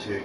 check.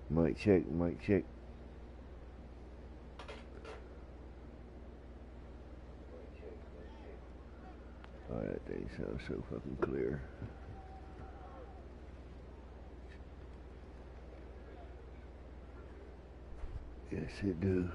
Mic check, mic check. Oh, that thing sounds so fucking clear. Yes, it do.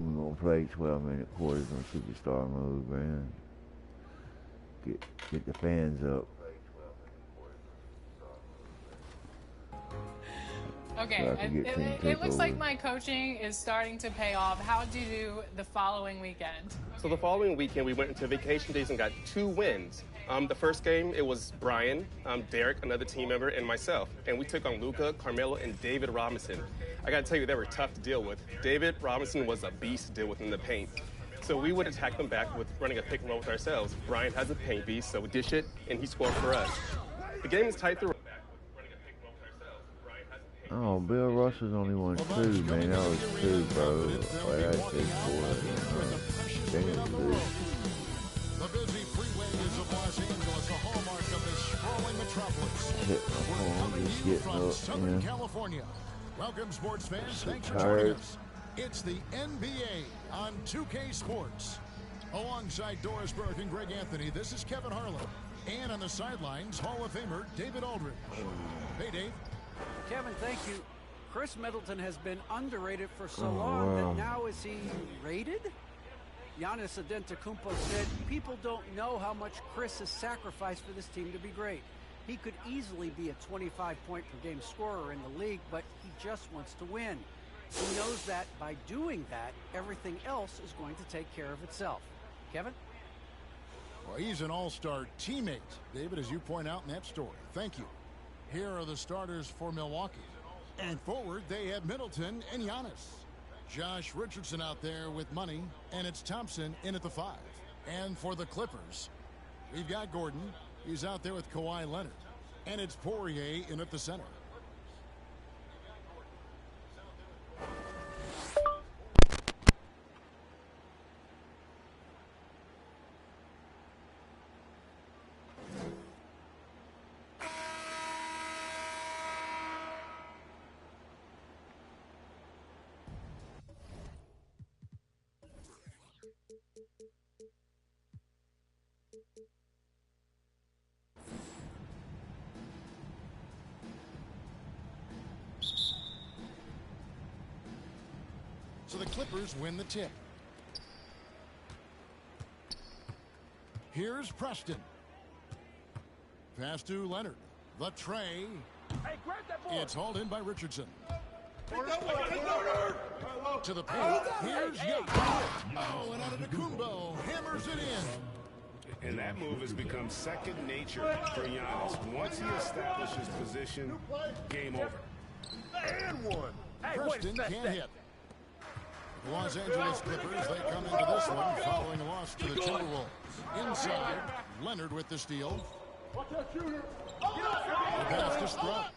We're gonna play 12-minute quarters on Superstar Mode, man. Get the fans up. Okay, it looks like my coaching is starting to pay off. How did you do the following weekend? So the following weekend, we went into vacation days and got 2 wins. The first game, it was Brian, Derek, another team member, and myself. And we took on Luca, Carmelo, and David Robinson. I got to tell you, they were tough to deal with. David Robinson was a beast to deal with in the paint. So we would attack them back with running a pick and roll with ourselves. Brian has a paint beast, so we dish it, and he scored for us. The game is tight through. Oh, Bill Russell's only won 2, man. That was 2, bro. Oh, that's 4. Damn, dude. The busy freeways of Los Angeles, the hallmark of this sprawling metropolis. We're coming from Southern California. Welcome, sports fans. Thanks for joining us. It's the NBA on 2K Sports. Alongside Doris Burke and Greg Anthony, this is Kevin Harlan. And on the sidelines, Hall of Famer David Aldridge. Hey, Dave. Kevin, thank you. Chris Middleton has been underrated for so long that now is he rated? Giannis Antetokounmpo said, people don't know how much Chris has sacrificed for this team to be great. He could easily be a 25-point-per-game scorer in the league, but he just wants to win. He knows that by doing that, everything else is going to take care of itself. Kevin? Well, he's an all-star teammate, David, as you point out in that story. Thank you. Here are the starters for Milwaukee. And forward, they have Middleton and Giannis. Josh Richardson out there with money, and it's Thompson in at the 5. And for the Clippers, we've got Gordon. He's out there with Kawhi Leonard. And it's Poirier in at the center. So the Clippers win the tip. Here's Preston. Pass to Leonard. The tray. Hey, grab that ball. It's hauled in by Richardson. To the paint. Here's Young. Oh, and Antetokounmpo hammers it in. And that move has become second nature for Giannis. Once he establishes position, game over. And one. Preston can't hit. The Los Angeles Clippers, they come into this one following a loss to the Timberwolves. Inside, Leonard with the steal. The pass to Stroud.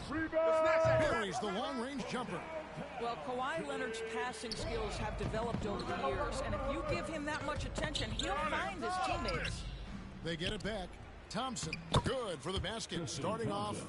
Buries the long-range jumper. Well, Kawhi Leonard's passing skills have developed over the years, and if you give him that much attention, he'll find his teammates. They get it back. Thompson, good for the basket, starting off.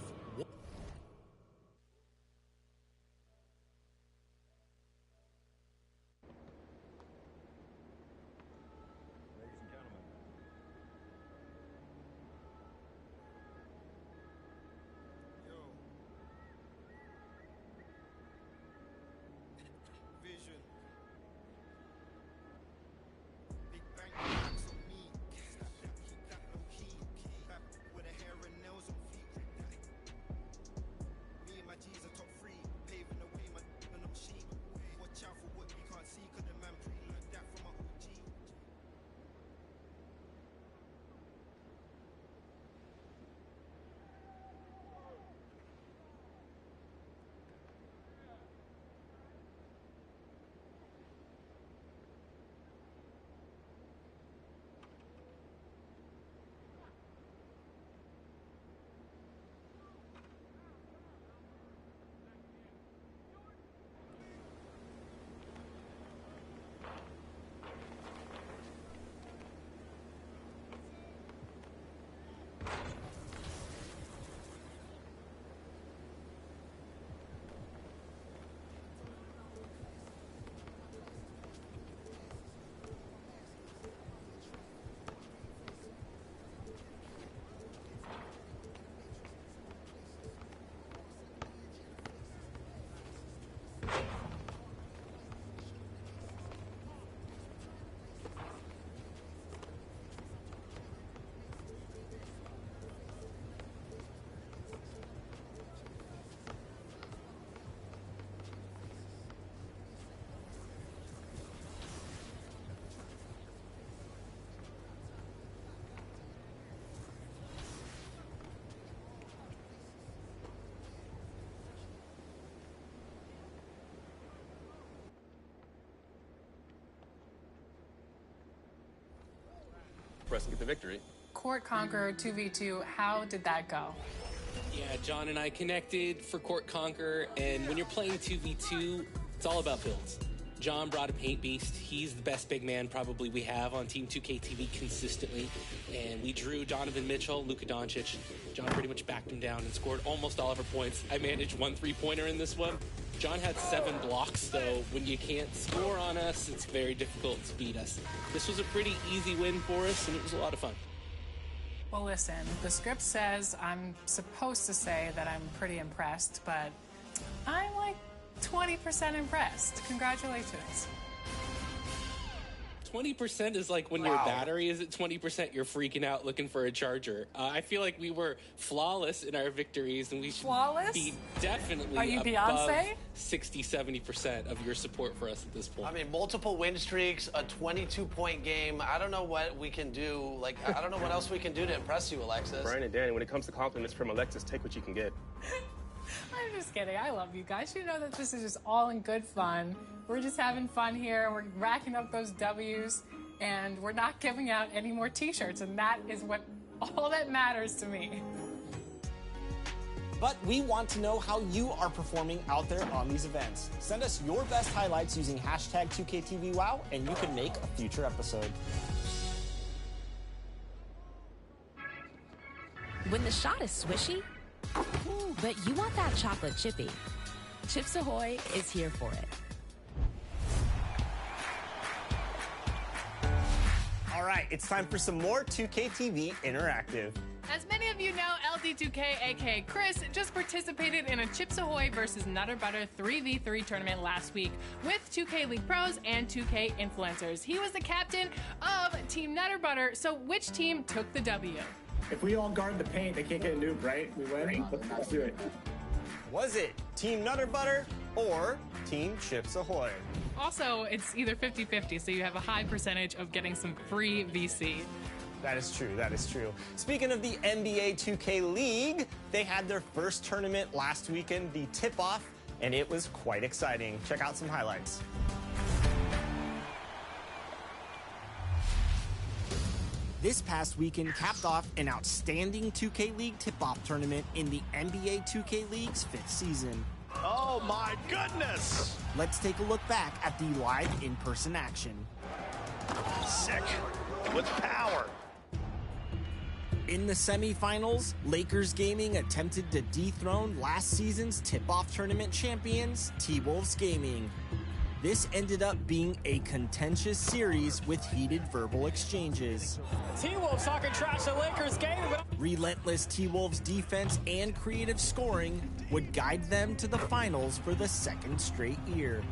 Preston get the victory. Court Conqueror 2v2, how did that go? Yeah, John and I connected for Court Conqueror, and when you're playing 2v2, it's all about builds. John brought a paint beast. He's the best big man probably we have on Team 2K TV consistently, and we drew Donovan Mitchell, Luka Doncic. John pretty much backed him down and scored almost all of our points. I managed 1 3-pointer in this one. John had 7 blocks, so when you can't score on us, it's very difficult to beat us. This was a pretty easy win for us, and it was a lot of fun. Well, listen, the script says I'm supposed to say that I'm pretty impressed, but I'm like 20% impressed. Congratulations. 20% is like when your battery is at 20%, you're freaking out looking for a charger. I feel like we were flawless in our victories, and we should be definitely Are you above Beyonce? 60-70% of your support for us at this point. I mean, multiple win streaks, a 22-point game. I don't know what we can do. Like, I don't know what else we can do to impress you, Alexis. Brian and Danny, when it comes to compliments from Alexis, take what you can get. I'm just kidding. I love you guys. You know that this is just all in good fun. We're just having fun here. We're racking up those W's, and we're not giving out any more T-shirts, and that is what all that matters to me. But we want to know how you are performing out there on these events. Send us your best highlights using hashtag 2KTVWow, and you can make a future episode. When the shot is swishy, but you want that chocolate chippy, Chips Ahoy is here for it. All right, it's time for some more 2KTV Interactive. As many of you know, LD2K, aka Chris, just participated in a Chips Ahoy versus Nutter Butter 3v3 tournament last week with 2K League Pros and 2K Influencers. He was the captain of Team Nutter Butter, so which team took the W? If we all guard the paint, they can't get a nuke, right? We win? Let's do it. Was it Team Nutter Butter or Team Chips Ahoy? Also, it's either 50-50, so you have a high percentage of getting some free VC. That is true, that is true. Speaking of the NBA 2K League, they had their first tournament last weekend, the tip-off, and it was quite exciting. Check out some highlights. This past weekend capped off an outstanding 2K League tip-off tournament in the NBA 2K League's 5th season. Oh my goodness! Let's take a look back at the live in-person action. Sick. With power. In the semifinals, Lakers Gaming attempted to dethrone last season's tip-off tournament champions, T-Wolves Gaming. This ended up being a contentious series with heated verbal exchanges. T-Wolves talking trash at Lakers game. Relentless T-Wolves defense and creative scoring would guide them to the finals for the second straight year.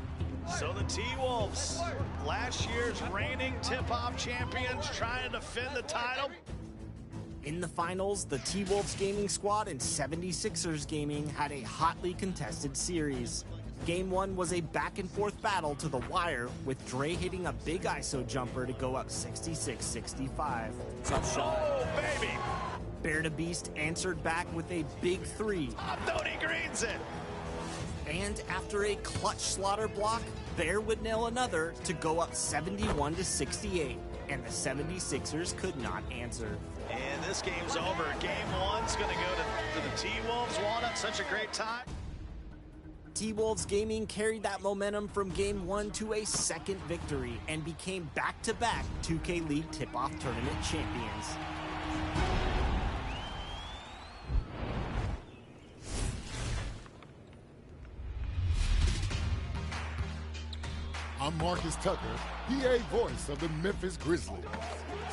So the T-Wolves, last year's reigning tip-off champions, trying to defend the title. In the finals, the T-Wolves Gaming squad and 76ers Gaming had a hotly contested series. Game 1 was a back-and-forth battle to the wire, with Dre hitting a big ISO jumper to go up 66-65. Tough shot. Oh, baby! Bear to Beast answered back with a big 3. Tony Greens it! And after a clutch slaughter block, Bear would nail another to go up 71-68, and the 76ers could not answer. And this game's over. Game 1's going to go to the T-Wolves. Walnut, such a great time. T-Wolves Gaming carried that momentum from Game 1 to a second victory and became back-to-back 2K League tip-off tournament champions. I'm Marcus Tucker, PA voice of the Memphis Grizzlies.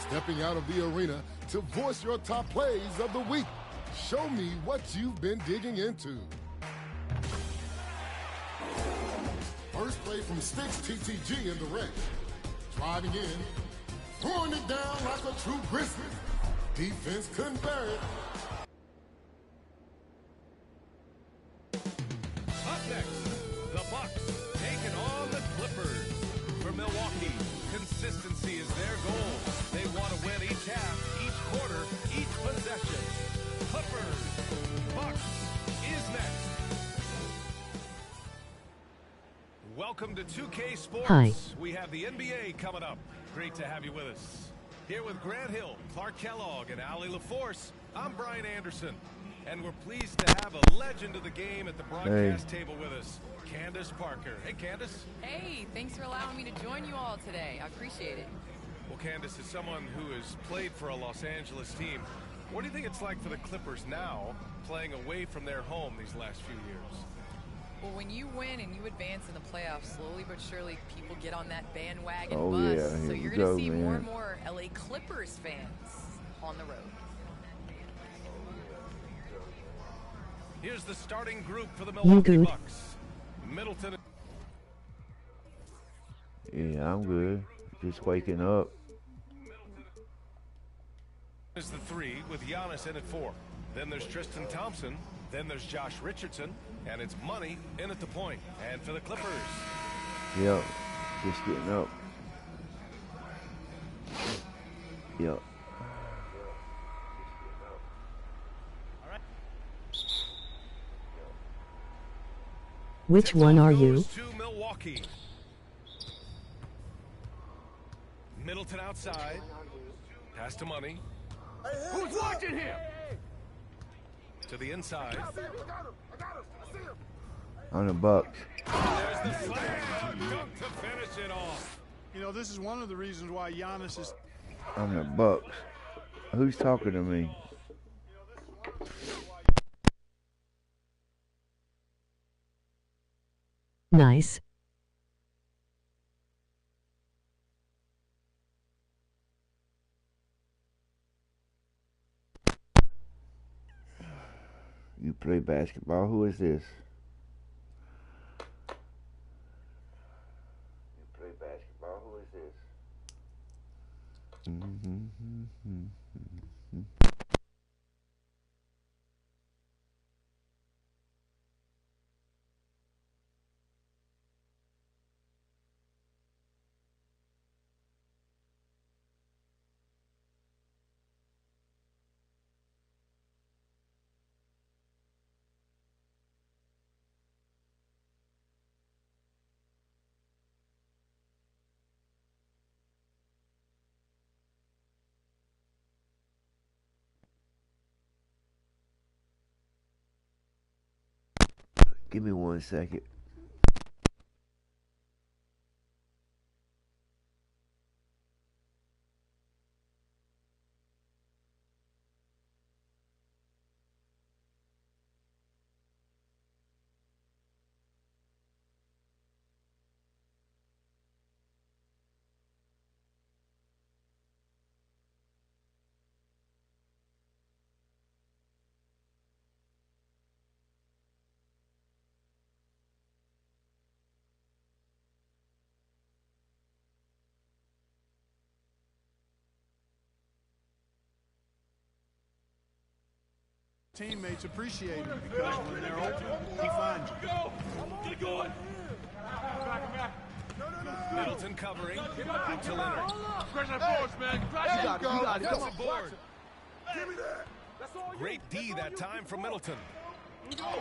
Stepping out of the arena to voice your top plays of the week. Show me what you've been digging into. First play from Sticks TTG in the red. Driving in, throwing it down like a true Grizzly. Defense couldn't bear it. Up next, the Bucks taking on the Clippers. For Milwaukee, consistency is their goal. They want to win each half, each quarter, each possession. Clippers, Bucks is next. Welcome to 2K Sports. Hi. We have the NBA coming up. Great to have you with us. Here with Grant Hill, Clark Kellogg, and Allie LaForce, I'm Brian Anderson. And we're pleased to have a legend of the game at the broadcast table with us, Candace Parker. Hey, Candace. Hey, thanks for allowing me to join you all today. I appreciate it. Well, Candace, as someone who has played for a Los Angeles team, what do you think it's like for the Clippers now, playing away from their home these last few years? Well, when you win and you advance in the playoffs, slowly but surely people get on that bandwagon Oh, bus. yeah, So here you're we going go, to see more and man. more LA Clippers fans on the road. Here's the starting group for the You Milwaukee good? Bucks. Middleton. Yeah, I'm good. Just waking up. Is the 3 with Giannis in at 4. Then there's Tristan Thompson. Then there's Josh Richardson. And it's Money in at the point. And for the Clippers. Yep. Just getting up. Yep. Which one are you? Goes to Milwaukee. Middleton outside. Pass to Money. Who's watching him? To the inside. On the Bucks. There's the slam dunk to finish it off. You know, this is one of the reasons why Giannis is... On the Bucks. Who's talking to me? Nice. You play basketball? Who is this? You play basketball? Who is this? Give me 1 second. Teammates appreciate him because when they're open, he finds you. Get going. Middleton covering. Out to Leonard. Crash that boards, man. Crash it. You got it. Come on. Board. Give me that. Great D that time from Middleton. Down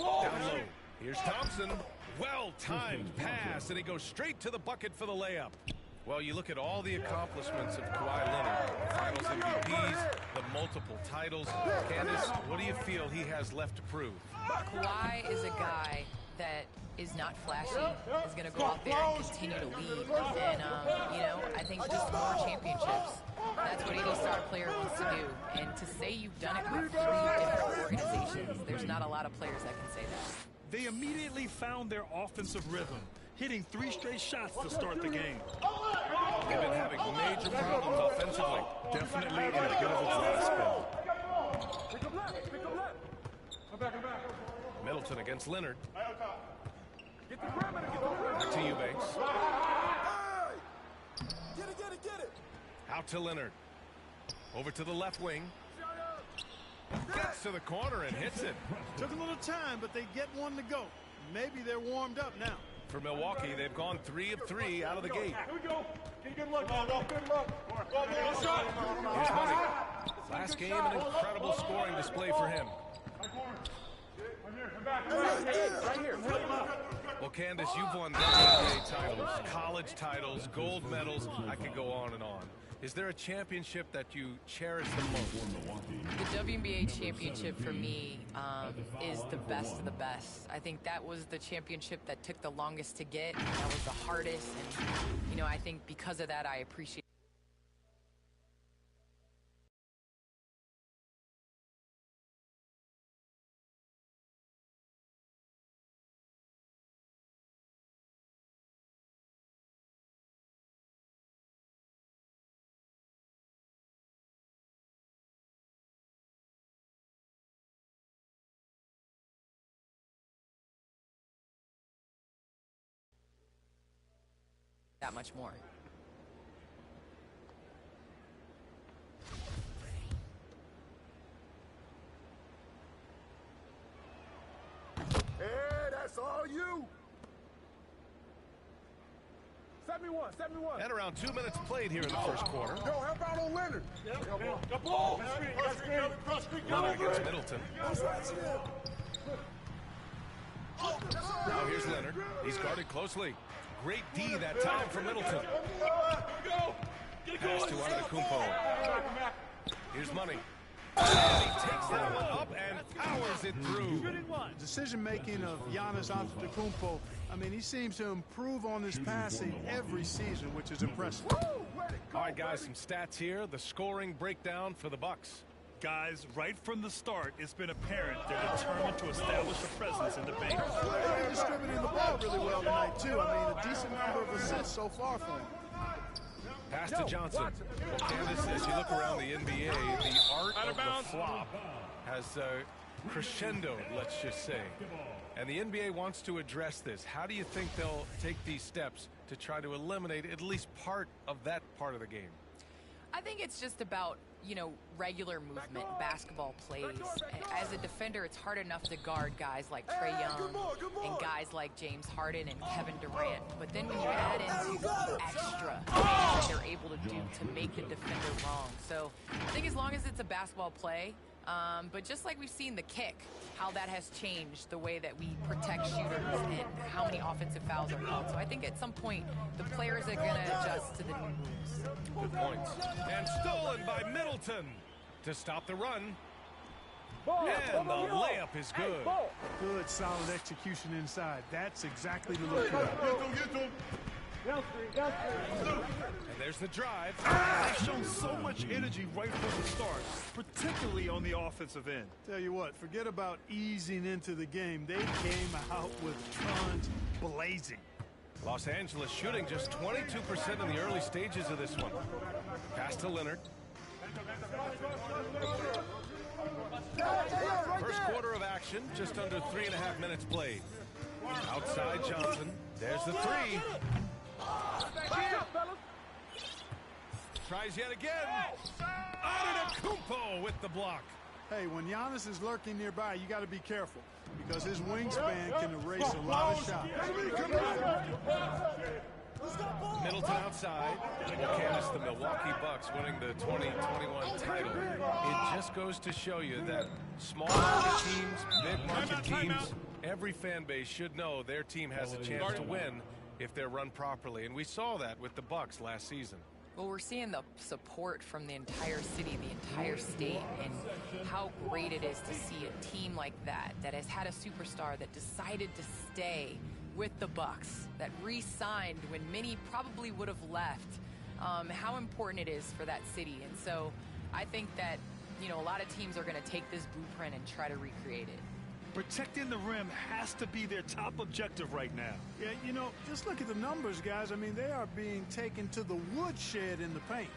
low. Here's Thompson. Well-timed pass, and he goes straight to the bucket for the layup. Well, you look at all the accomplishments of Kawhi Leonard, the Finals MVPs, the multiple titles. Candace, what do you feel he has left to prove? Kawhi is a guy that is not flashy, is going to go out there and continue to lead. And, you know, I think just more championships. That's what any star player wants to do. And to say you've done it with 3 different organizations, there's not a lot of players that can say that. They immediately found their offensive rhythm, hitting 3 straight shots to start the game. They've been having major problems offensively. Definitely in a bit of a dry spell. Middleton against Leonard. Back to Eubanks. Get it. Out to Leonard. Over to the left wing. Gets to the corner and hits it. Took a little time, but they get one to go. Maybe they're warmed up now. For Milwaukee, they've gone 3 of 3 out of the gate. Here we go. Get a good look. Good look. Here's Money. Last game, an incredible scoring display for him. Right here. Well, Candace, you've won WNBA titles, college titles, gold medals. I could go on and on. Is there a championship that you cherish the most? The WNBA championship for me is the best of the best. I think that was the championship that took the longest to get. That was the hardest. And, you know, I think because of that, I appreciate that much more. Hey, that's all you. 71. And around 2 minutes played here in the first quarter. Yo, help out on Leonard. Leonard against Middleton. Now here's Leonard. He's guarded closely. Great D that time for Middleton. Pass to Antetokounmpo. Here's Money. And he takes that one up and powers it through. Decision-making of Giannis Antetokounmpo, I mean, he seems to improve on his passing every season, which is impressive. All right, guys, some stats here. The scoring breakdown for the Bucks. Guys, right from the start, it's been apparent they're determined to establish a presence in the paint. They're distributing the ball really well tonight, too. I mean, a decent number of assists so far for him. Pass to Johnson. Well, Candace, as you look around the NBA, the art of the flop has crescendoed, let's just say. And the NBA wants to address this. How do you think they'll take these steps to try to eliminate at least part of that part of the game? I think it's just about, you know, regular movement, basketball plays. As a defender, it's hard enough to guard guys like Trae Young and guys like James Harden and Kevin Durant. But then when you add into the extra that they're able to do to make the defender wrong. So I think as long as it's a basketball play, but just like we've seen the kick, how that has changed the way that we protect shooters and how many offensive fouls are called. So I think at some point, the players are going to adjust to the new rules. Good points. And stolen by Middleton to stop the run. And the layup is good. Good, solid execution inside. That's exactly the look. And there's the drive. They've shown so much energy right from the start, particularly on the offensive end. Tell you what, forget about easing into the game. They came out with tons blazing. Los Angeles shooting just 22% in the early stages of this one. Pass to Leonard. First quarter of action, just under 3.5 minutes played. Outside Johnson. There's the three. Tries yet again. Antetokounmpo with the block. Hey, when Giannis is lurking nearby, you got to be careful because his wingspan can erase a lot of shots. Middleton outside. Candace, the Milwaukee Bucks winning the 2021 title. It just goes to show you that small market teams, big market teams, every fan base should know their team has a chance to win if they're run properly. And we saw that with the Bucks last season. Well, we're seeing the support from the entire city, the entire state, and how great it is to see a team like that has had a superstar that decided to stay with the Bucks, that re-signed when many probably would have left, how important it is for that city. And so I think that, you know, a lot of teams are going to take this blueprint and try to recreate it. Protecting the rim has to be their top objective right now. Yeah, you know, just look at the numbers, guys. I mean, they are being taken to the woodshed in the paint.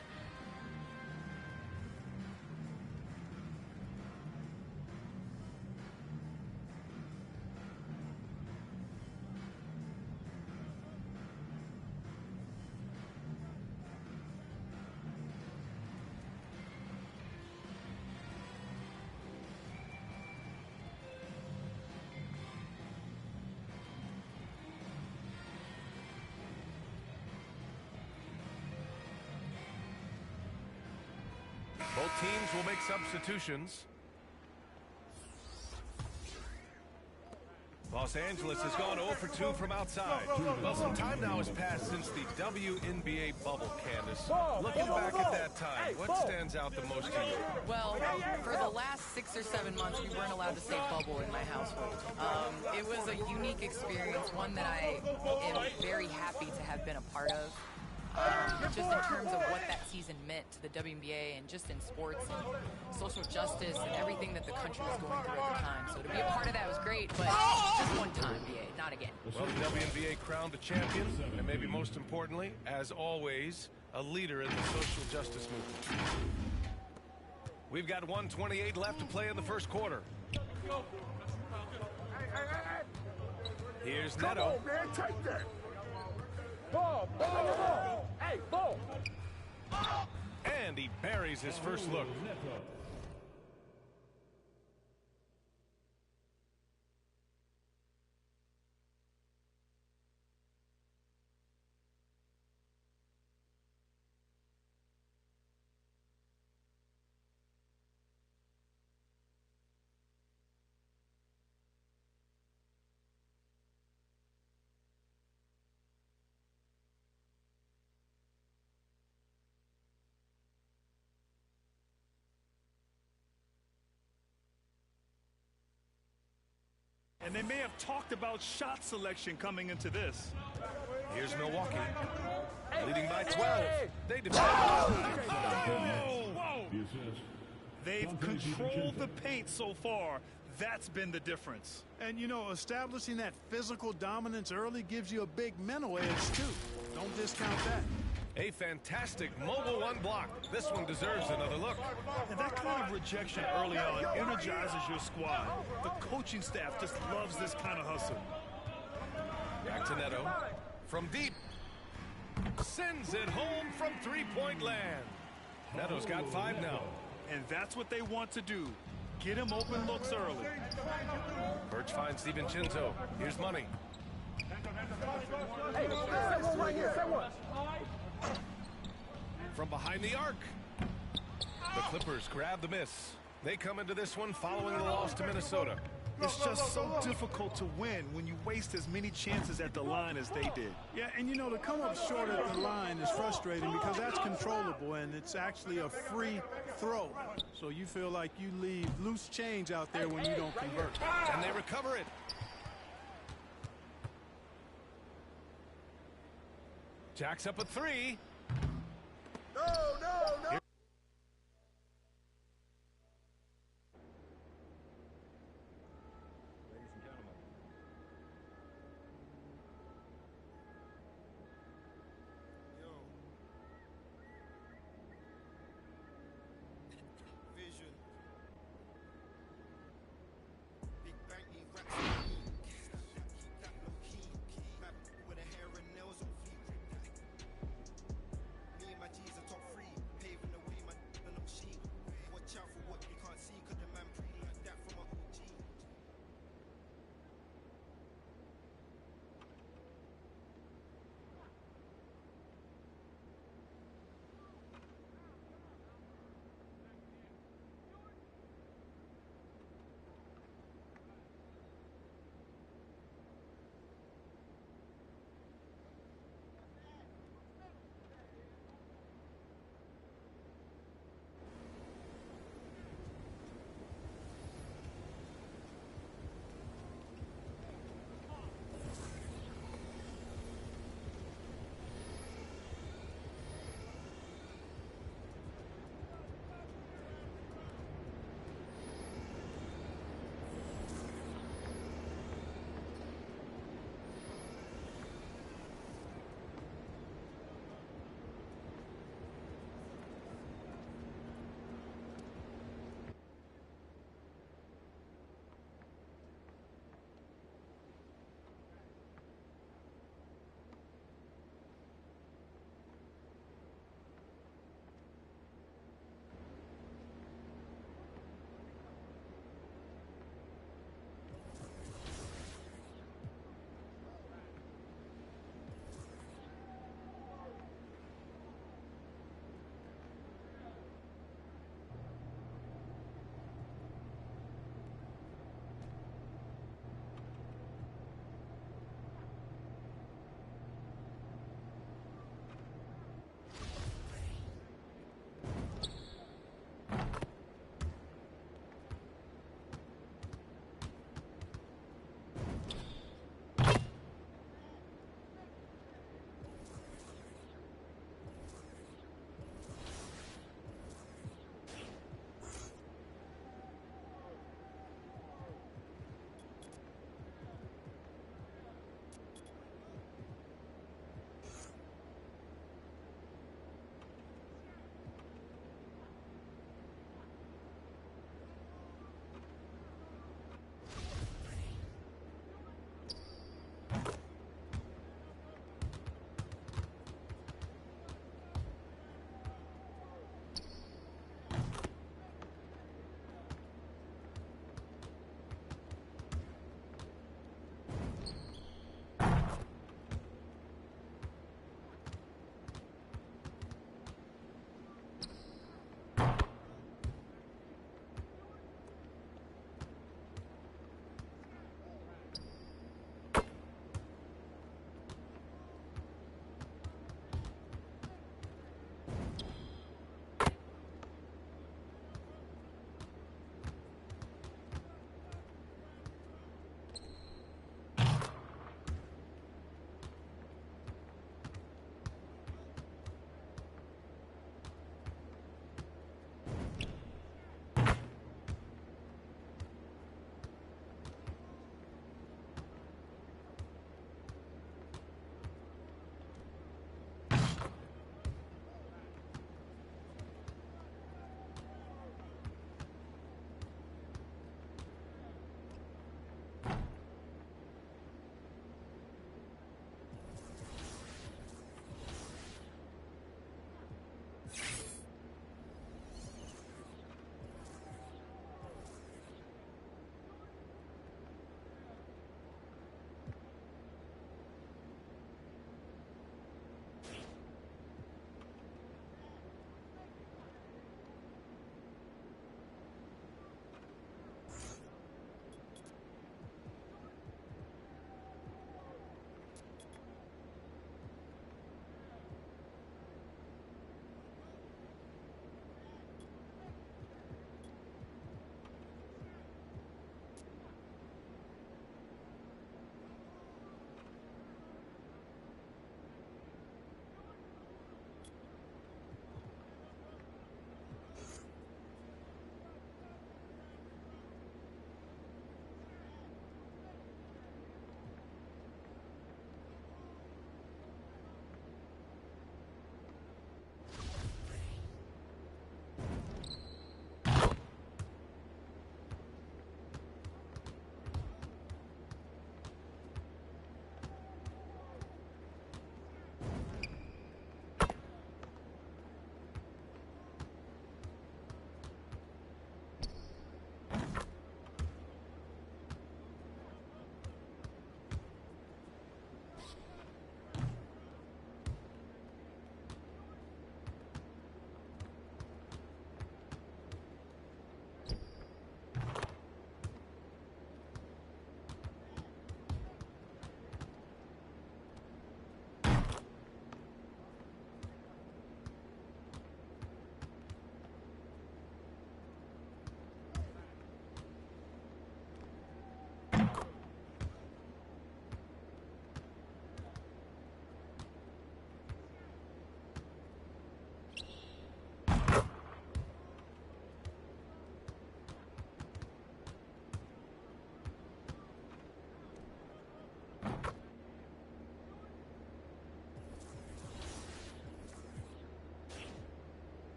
Both teams will make substitutions. Los Angeles has gone 0 for 2 from outside. Well, some time now has passed since the WNBA bubble, Candace. Looking back at that time, what stands out the most to you? Well, for the last 6 or 7 months, we weren't allowed to say bubble in my household. It was a unique experience, one that I am very happy to have been a part of. Just in terms of what that season meant to the WNBA and just in sports and social justice and everything that the country was going through at the time. So to be a part of that was great, but just one time, NBA, not again. Well, the WNBA crowned a champion, and maybe most importantly, as always, a leader in the social justice movement. We've got 1:28 left to play in the first quarter. Here's Neto. Come on, man, take that. And he buries his first look. And they may have talked about shot selection coming into this. Here's Milwaukee, leading by 12. They defend. Whoa! They've controlled the paint so far. That's been the difference. And, you know, establishing that physical dominance early gives you a big mental edge, too. Don't discount that. A fantastic mobile one block. This one deserves another look. And that kind of rejection early on energizes your squad. The coaching staff just loves this kind of hustle. Back to Neto. From deep. Sends it home from three-point land. Neto's got 5 now. And that's what they want to do. Get him open looks early. Birch finds DiVincenzo. Here's Money. Hey, set one right here, set one. From behind the arc. The Clippers grab the miss. They come into this one following the loss to Minnesota. It's just so difficult to win when you waste as many chances at the line as they did. Yeah, and you know, to come up short at the line is frustrating because that's controllable and it's actually a free throw. So you feel like you leave loose change out there when you don't convert. And they recover it. Jacks up a 3. No.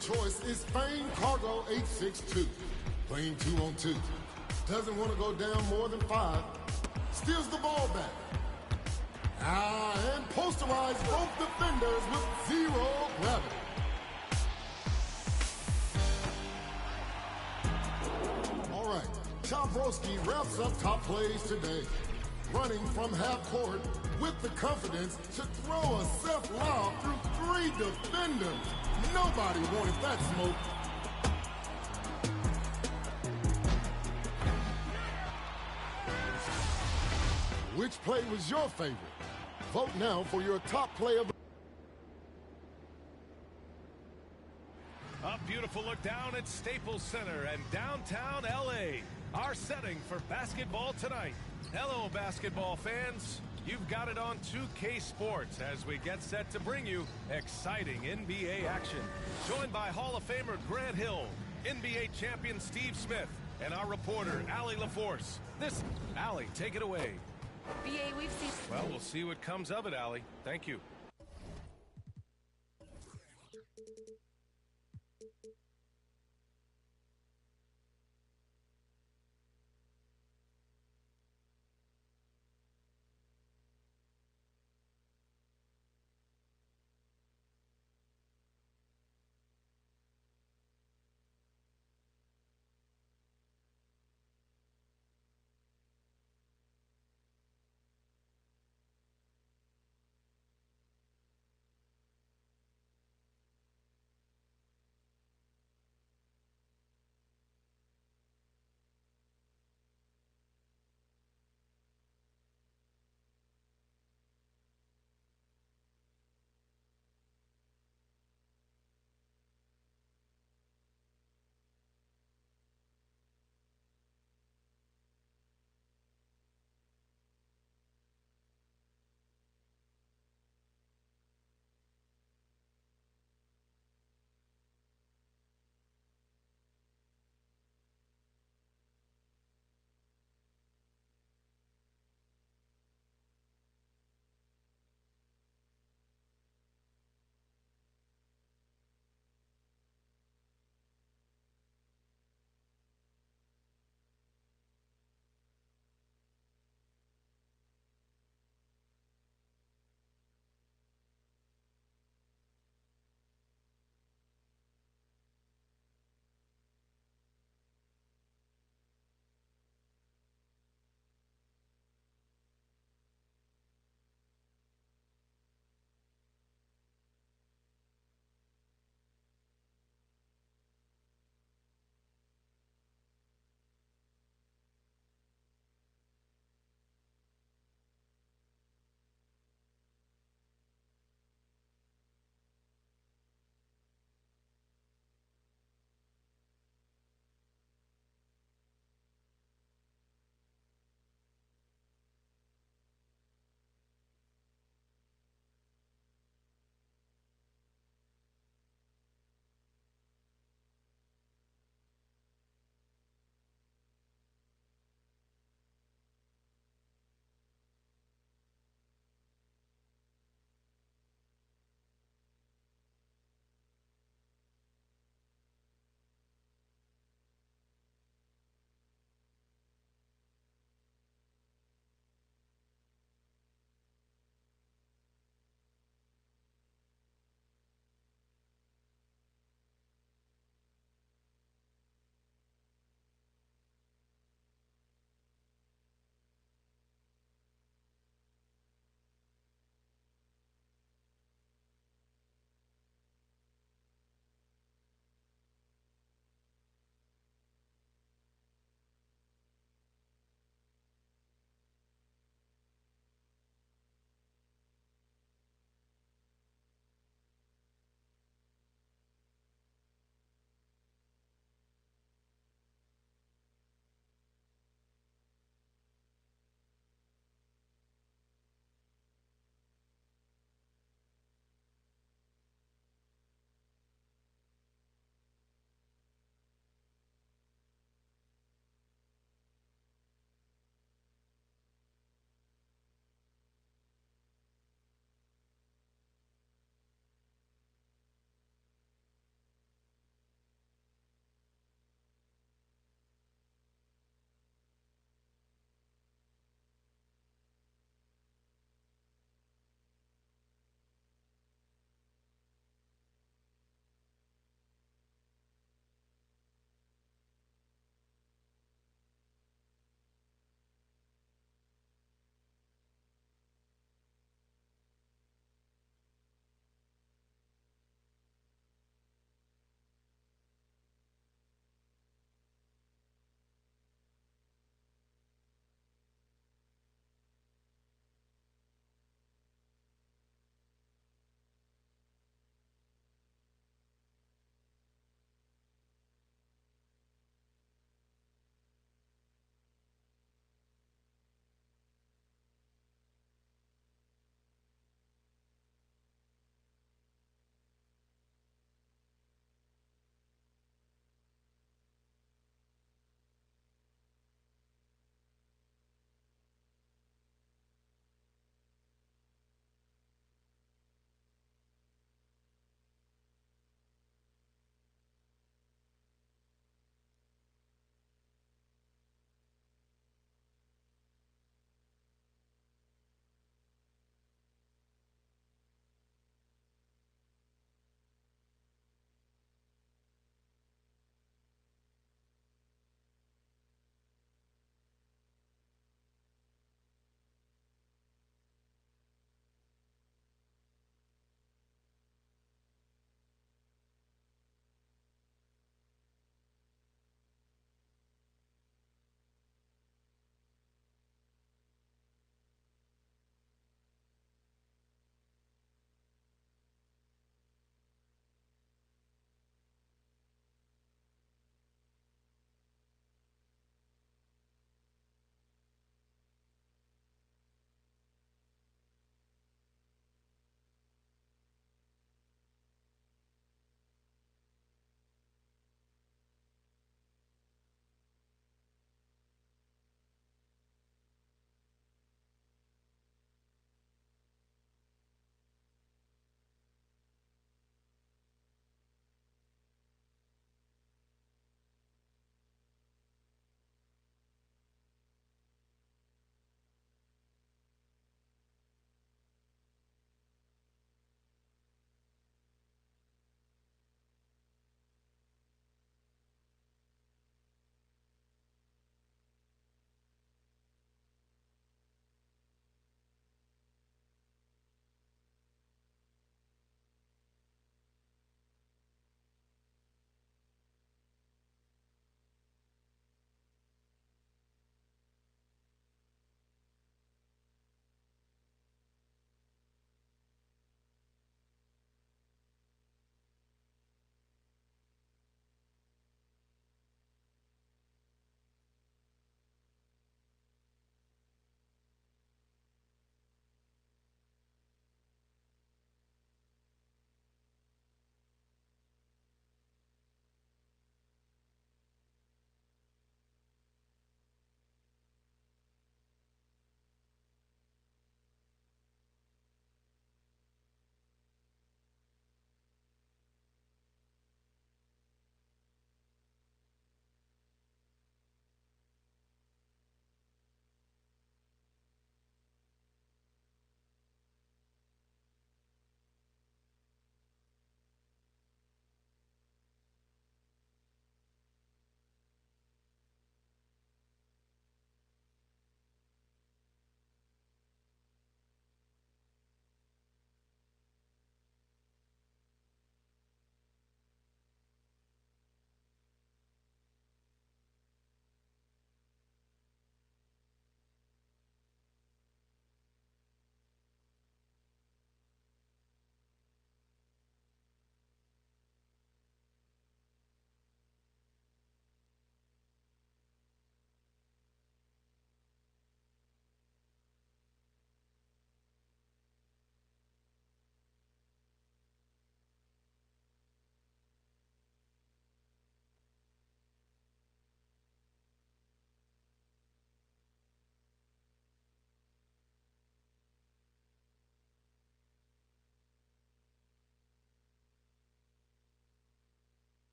choice is Fame Cargo 862. Playing 2-on-2. Doesn't want to go down more than 5. Steals the ball back. And posterize both defenders with 0 gravity. All right, Tom Broski wraps up top plays today. Running from half court with the confidence to throw a self-lob through 3 defenders. Nobody wanted that smoke. Which play was your favorite? Vote now for your top play of the... A beautiful look down at Staples Center and downtown LA. Our setting for basketball tonight. Hello, basketball fans. You've got it on 2K Sports as we get set to bring you exciting NBA action. Joined by Hall of Famer Grant Hill, NBA champion Steve Smith, and our reporter, Allie LaForce. Allie, take it away. BA, we've seen... Well, we'll see what comes of it, Allie. Thank you.